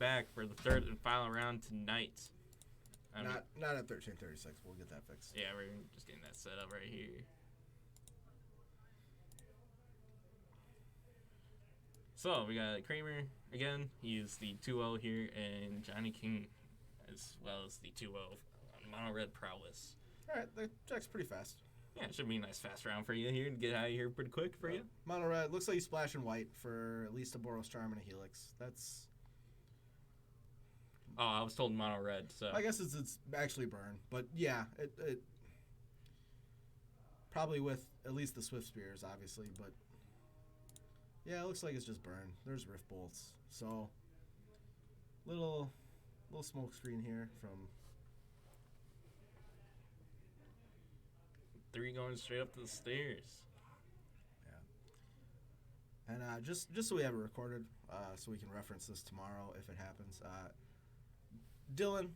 back for the third and final round tonight. Not at 13:36. We'll get that fixed. Yeah, we're just getting that set up right here. So we got Kramer again. He's the 2-0 here, and Johnny King as well as the 2-0 on Mono Red Prowess. All right, the deck's pretty fast. Yeah, it should be a nice fast round for you here and get out of here pretty quick for you. Mono red looks like you splash in white for at least a Boros Charm and a Helix. That's. Oh, I was told Mono Red, so. I guess it's actually burn, but yeah, it probably with at least the Swift Spears, obviously, but yeah, it looks like it's just burn. There's Rift Bolts, so little smoke screen here from 3 going straight up to the stairs. Yeah. And just so we have it recorded, so we can reference this tomorrow if it happens. Dylan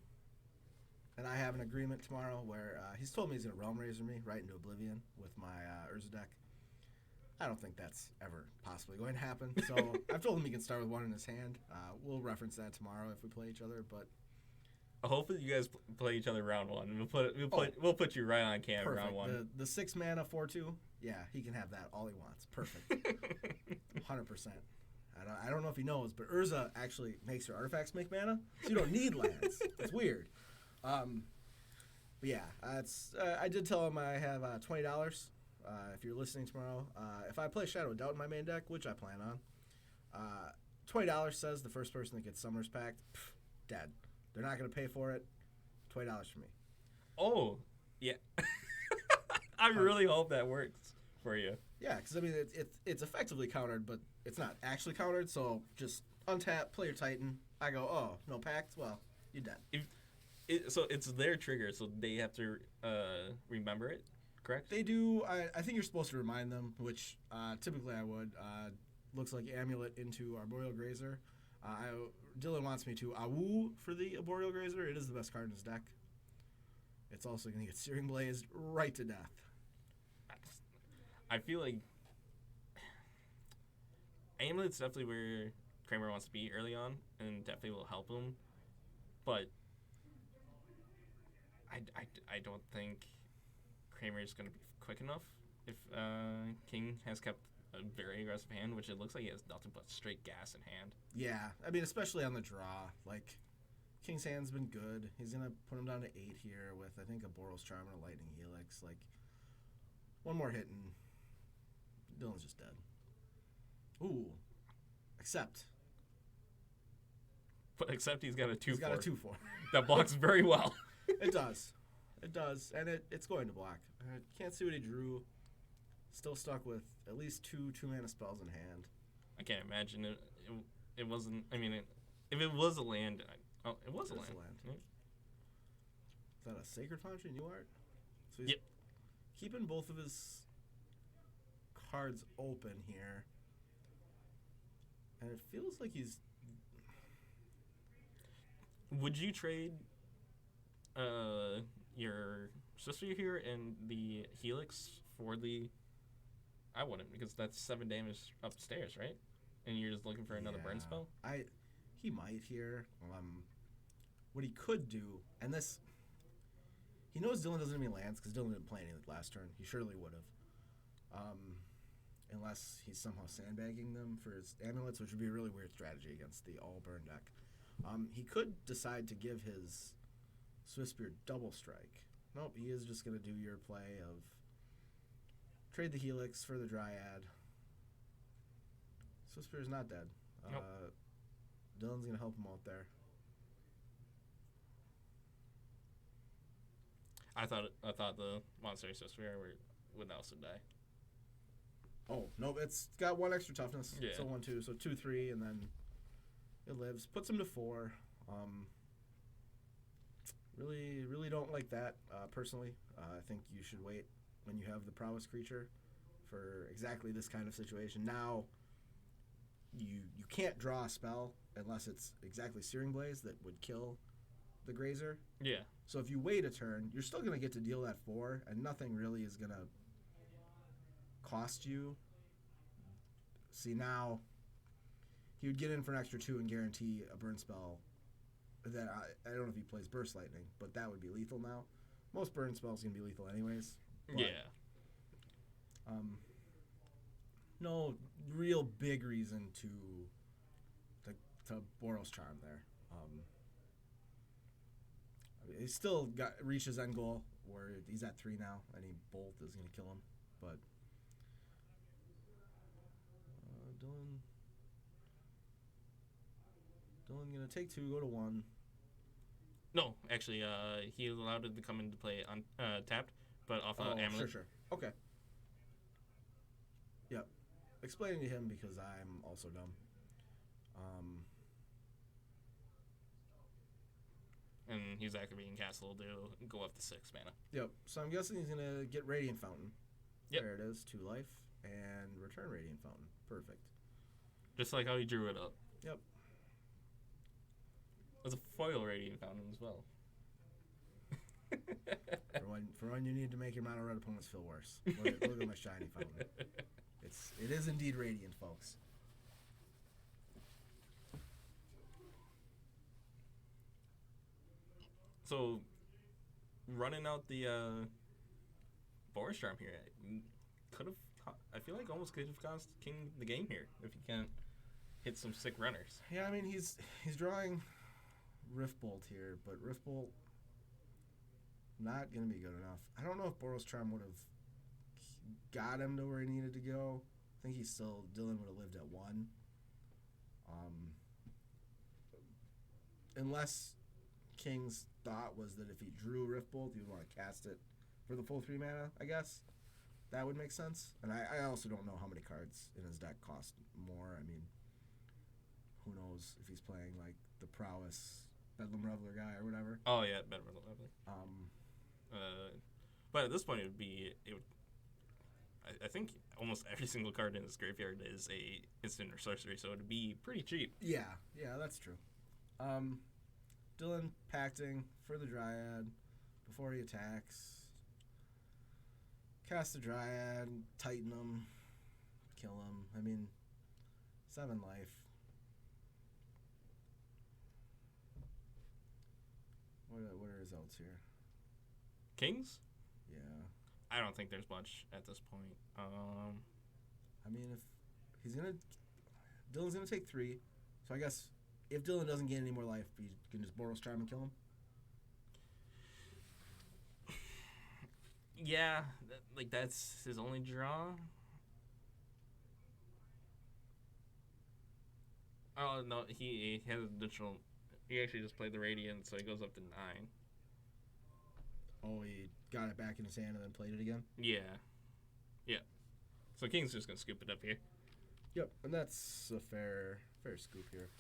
and I have an agreement tomorrow where he's told me he's going to Realm Razor me right into Oblivion with my Urza deck. I don't think that's ever possibly going to happen. So I've told him he can start with 1 in his hand. We'll reference that tomorrow if we play each other. But hopefully you guys play each other round 1. We'll put you right on camera round 1. The 6 mana 4/2. Yeah, he can have that all he wants. Perfect. 100%. I don't know if he knows, but Urza actually makes your artifacts make mana, so you don't need lands. It's weird. But yeah, I did tell him I have $20. If you're listening tomorrow, if I play Shadow of Doubt in my main deck, which I plan on, $20 says the first person that gets Summoners Pact, dead. They're not going to pay for it. $20 for me. Oh, yeah. I really hope that works for you. Yeah, because I mean it's effectively countered, but it's not actually countered. So just untap, play your Titan. I go, oh, no Pact. Well, you're dead. So it's their trigger, so they have to remember it, correct? They do. I think you're supposed to remind them, which typically I would. Looks like Amulet into Arboreal Grazer. Dylan wants me to Awu for the Arboreal Grazer. It is the best card in his deck. It's also going to get Searing Blazed right to death. I feel like Amulet's definitely where Kramer wants to be early on, and definitely will help him. But I don't think Kramer is going to be quick enough if King has kept a very aggressive hand, which it looks like he has nothing but straight gas in hand. Yeah, I mean, especially on the draw. Like, King's hand's been good. He's going to put him down to 8 here with, I think, a Boros Charm and a Lightning Helix. Like, one more hit and Dylan's just dead. Ooh. Except he's got a 2/4. He's got a 2/4. That blocks very well. It does. It does. And it's going to block. I can't see what he drew. Still stuck with at least 2 2-mana spells in hand. I can't imagine it. It wasn't. I mean, if it was a land, it was a land. Yeah. Is that a Sacred Foundry New Art? So he's yep. Keeping both of his cards open here, and it feels like he's. Would you trade your sister here and the Helix for the? I wouldn't, because that's 7 damage upstairs, right? And you're just looking for another burn spell? He might here. What he could do, and this, he knows Dylan doesn't have any lands because Dylan didn't play any last turn. He surely would have. Unless he's somehow sandbagging them for his amulets, which would be a really weird strategy against the all-burn deck. He could decide to give his Swift Spear double strike. Nope, he is just going to do your play of trade the Helix for the Dryad. Swift Spear is not dead. Nope. Dylan's going to help him out there. I thought the Monster Swift Spear would also die. Oh, no, it's got 1 extra toughness. Yeah. So 1/2, so 2/3, and then it lives. Puts him to 4. Really don't like that, personally. I think you should wait when you have the Prowess creature for exactly this kind of situation. Now, you can't draw a spell unless it's exactly Searing Blaze that would kill the Grazer. Yeah. So if you wait a turn, you're still going to get to deal that 4, and nothing really is going to cost you. See, now he would get in for an extra 2 and guarantee a burn spell. That I don't know if he plays Burst Lightning, but that would be lethal now. Most burn spells can be lethal anyways. But, Yeah. No real big reason to Boros Charm there. He's still got reached his end goal where he's at 3 now. Any bolt is going to kill him, but Dylan going to take 2, go to 1. No, actually, he allowed it to come into play on tapped, but off of Amulet. Sure. Okay. Yep. Explaining to him because I'm also dumb. And he's activating Castle to go up to 6 mana. Yep. So I'm guessing he's gonna get Radiant Fountain. Yep. There it is, 2 life, and return Radiant Fountain. Perfect. Just like how he drew it up. Yep. There's a foil Radiant Fountain as well. for when you need to make your mono red opponents feel worse. Look at my shiny fountain. It is indeed radiant, folks. So, running out the Boros Charm here could have. I feel like almost could have cost King the game here if he can't hit some sick runners. Yeah, I mean he's drawing Rift Bolt here, but Rift Bolt not gonna be good enough. I don't know if Boros Charm would have got him to where he needed to go. I think Dylan would have lived at 1. Unless King's thought was that if he drew Rift Bolt, he would want to cast it for the full 3 mana, I guess. That would make sense. And I also don't know how many cards in his deck cost more. I mean, who knows if he's playing like the Prowess Bedlam Reveler guy or whatever. Oh yeah, Bedlam Reveler. But at this point, I think almost every single card in his graveyard is a instant or sorcery, so it'd be pretty cheap. Yeah, that's true. Dylan pacting for the Dryad before he attacks. Cast the Dryad, Titan him, kill him. I mean, 7 life. What are his outs here? Kings? Yeah. I don't think there's much at this point. I mean, if he's Dylan's gonna take 3, so I guess if Dylan doesn't get any more life, he can just Boros Charm and kill him. Yeah, that's his only draw. Oh no, he has additional. He actually just played the Radiant, so he goes up to 9. Oh, he got it back in his hand and then played it again? Yeah. So King's just going to scoop it up here. Yep, and that's a fair scoop here.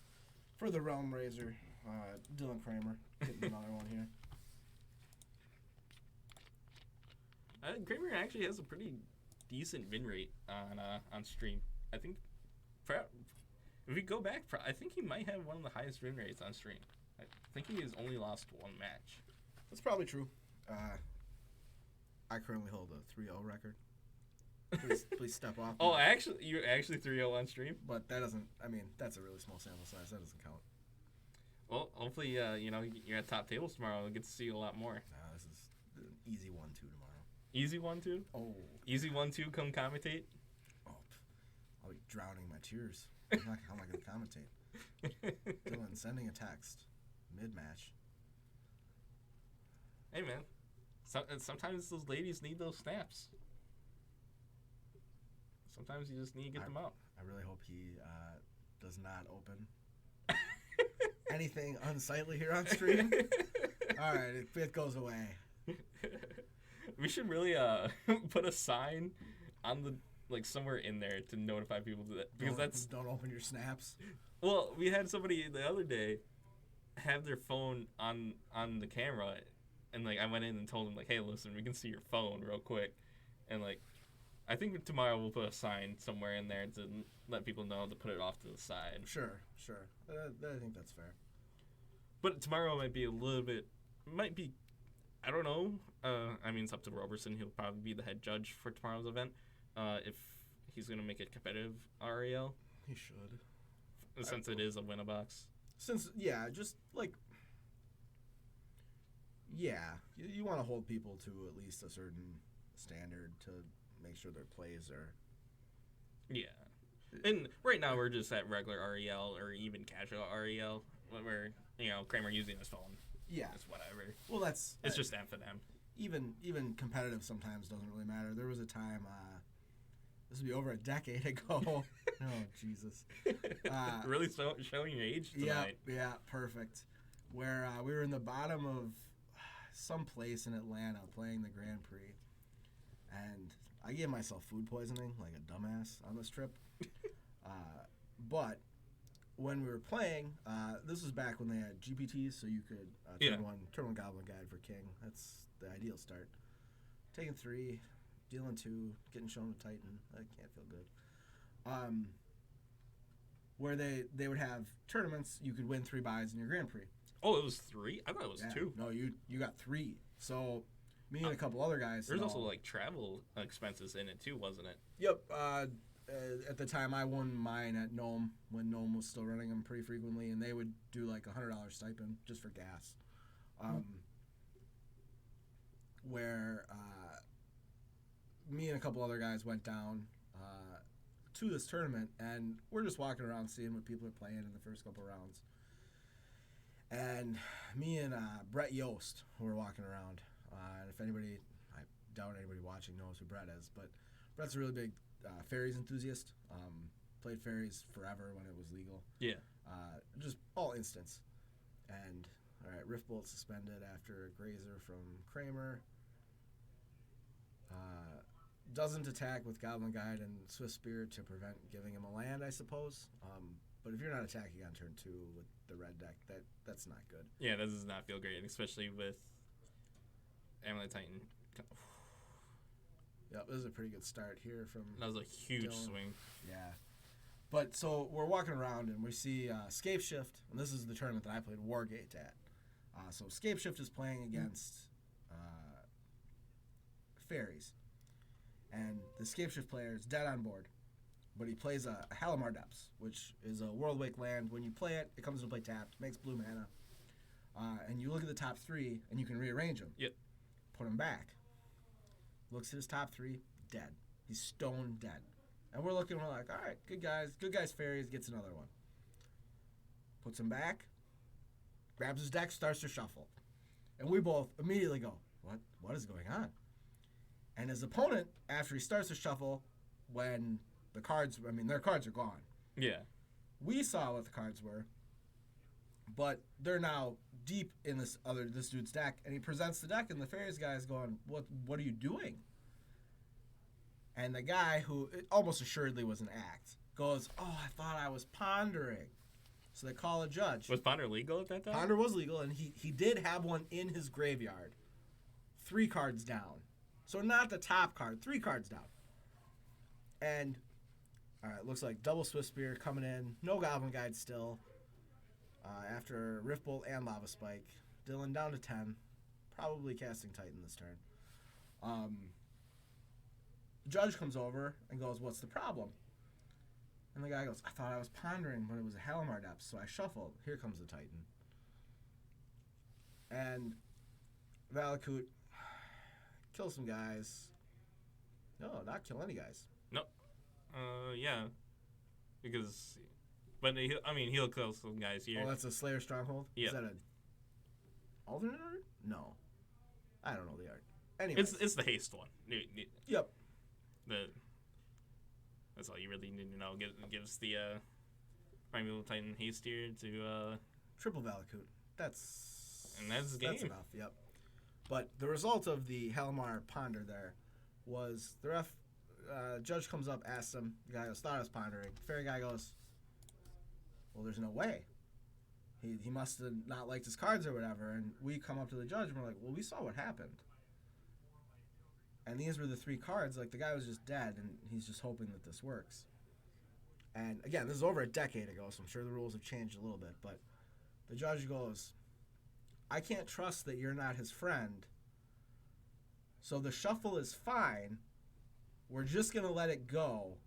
For the Realm Raiser, Dylan Kramer getting another one here. Kramer actually has a pretty decent win rate on stream. I think, if we go back, I think he might have one of the highest win rates on stream. I think he has only lost 1 match. That's probably true. I currently hold a 3-0 record. Please step off. Oh, actually, you're actually 3-0 on stream? But that doesn't, I mean, that's a really small sample size. That doesn't count. Well, hopefully, you're at top tables tomorrow. We'll get to see you a lot more. This is an easy 1-2 tomorrow. Easy 1-2? Oh. Easy 1-2, come commentate? Oh, I'll be drowning my tears. How am I going to commentate? Dylan sending a text mid-match. Hey, man. Sometimes those ladies need those snaps. Sometimes you just need to get them out. I really hope he does not open anything unsightly here on stream. All right, it goes away. We should really put a sign on the somewhere in there to notify people that because don't open your snaps. Well, we had somebody the other day have their phone on the camera, and I went in and told them hey, listen, we can see your phone real quick, and I think tomorrow we'll put a sign somewhere in there to let people know to put it off to the side. Sure. I think that's fair. But tomorrow might be I don't know. I mean, it's up to Roberson. He'll probably be the head judge for tomorrow's event. If he's going to make it competitive RAL. He should. Since it is a Winnabox. Since, yeah, just like, yeah, you want to hold people to at least a certain standard to make sure their plays are. Yeah. And right now we're just at regular REL or even casual REL, where, Kramer using his phone. Yeah. It's whatever. Well, it's just them for them. Even competitive sometimes doesn't really matter. There was a time, this would be over a decade ago. Oh, Jesus. Really showing your age tonight. Yeah, perfect. Where we were in the bottom of some place in Atlanta playing the Grand Prix. And I gave myself food poisoning like a dumbass on this trip. But when we were playing, this was back when they had GPTs, so you could turn one Goblin Guide for King. That's the ideal start. Taking 3, dealing 2, getting shown to Titan. I can't feel good. Where they would have tournaments, you could win 3 buys in your Grand Prix. Oh, it was 3? I thought it was 2. No, you got 3. So me and a couple other guys. There's also like travel expenses in it too, wasn't it? Yep. At the time, I won mine at Nome when Nome was still running them pretty frequently, and they would do like $100 stipend just for gas. Where me and a couple other guys went down to this tournament, and we're just walking around seeing what people are playing in the first couple rounds. And me and Brett Yost were walking around. And if anybody, I doubt anybody watching knows who Brett is, but Brett's a really big Fairies enthusiast. Played Fairies forever when it was legal. Yeah. Just all instants. And, all right, Rift Bolt suspended after a grazer from Kramer. Doesn't attack with Goblin Guide and Swift Spear to prevent giving him a land, I suppose. But if you're not attacking on turn 2 with the red deck, that's not good. Yeah, that does not feel great, especially with Amulet Titan. Yep, this is a pretty good start here from. That was a huge Dylan. swing. Yeah. But so we're walking around and we see Scape Shift, and this is the tournament that I played Wargate at. So Scape Shift is playing against Fairies. And the Scape Shift player is dead on board. But he plays a Halimar Depths, which is a World Wake land. When you play it, it comes into play tapped, makes blue mana. And you look at the top 3, and you can rearrange them. Yep. Put them back. Looks at his top 3, dead. He's stone dead. And we're looking, we're like, all right, good guys, Fairies, gets another one. Puts him back, grabs his deck, starts to shuffle. And we both immediately go, what is going on? And his opponent, after he starts to shuffle, when their cards are gone. Yeah. We saw what the cards were, but they're now deep in this dude's deck, and he presents the deck, and the Fairies guy is going, what are you doing? And the guy, who almost assuredly was an act, goes, oh, I thought I was pondering. So they call a judge. Was Ponder legal at that time? Ponder was legal, and he did have one in his graveyard. 3 cards down. So not the top card, 3 cards down. And, all right, looks like double Swift Spear coming in. No Goblin Guide still. After Rift Bolt and Lava Spike. Dylan down to 10. Probably casting Titan this turn. Judge comes over and goes, what's the problem? And the guy goes, I thought I was pondering, but it was a Halimar Depths, so I shuffled. Here comes the Titan. And Valakut kills some guys. No, not kill any guys. Nope. Yeah. Because, but he'll kill some guys here. Oh, that's a Slayer Stronghold? Yeah. Is that an alternate art? No. I don't know the art. Anyway. It's the haste one. Yep. That's all you really need to know. Gives the Primeval Titan haste here to triple Valakut. That's game. That's enough. Yep. But the result of the Halimar Ponder there was the ref judge comes up, asks him. The guy goes, thought I was pondering. The fairy guy goes, well, there's no way. He must have not liked his cards or whatever. And we come up to the judge and we're like, well, we saw what happened. And these were the 3 cards. Like, the guy was just dead, and he's just hoping that this works. And, again, this is over a decade ago, so I'm sure the rules have changed a little bit. But the judge goes, I can't trust that you're not his friend. So the shuffle is fine. We're just going to let it go.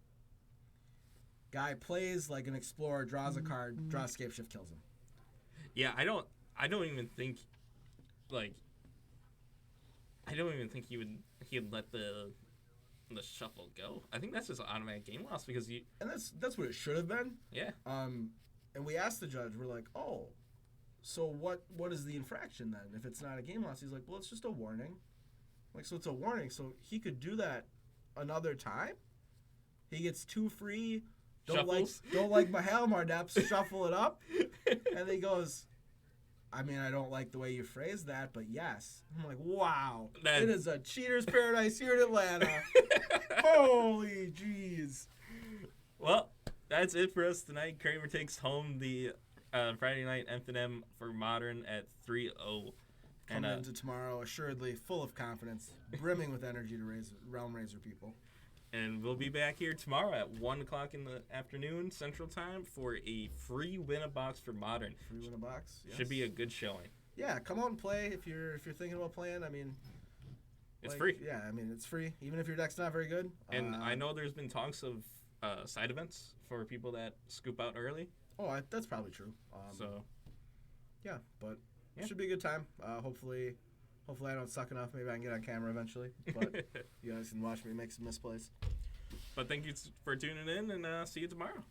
Guy plays like an explorer, draws a card, draws escape shift, kills him. Yeah, I don't even think like I don't even think he'd let the shuffle go. I think that's just automatic game loss because you. And that's what it should have been. Yeah. And we asked the judge, we're like, oh, so what is the infraction then? If it's not a game loss, he's like, well, it's just a warning. Like, so it's a warning. So he could do that another time. He gets 2 free. Don't like my Halimar depths. Shuffle it up, and he goes, I mean, I don't like the way you phrased that, but yes. I'm like, wow, it is a cheater's paradise here in Atlanta. Holy jeez. Well, that's it for us tonight. Kramer takes home the Friday night M for Modern at 3-0. Coming into tomorrow, assuredly full of confidence, brimming with energy to raise Realm Raiser people. And we'll be back here tomorrow at 1 o'clock in the afternoon Central Time for a free win-a-box for Modern. Free win-a-box, yes. Should be a good showing. Yeah, come out and play if you're thinking about playing. I mean, it's free. Yeah, I mean, it's free, even if your deck's not very good. And I know there's been talks of side events for people that scoop out early. Oh, that's probably true. Yeah, but it should be a good time. Hopefully I don't suck enough. Maybe I can get on camera eventually. But you guys can watch me make some misplays. But thank you for tuning in, and see you tomorrow.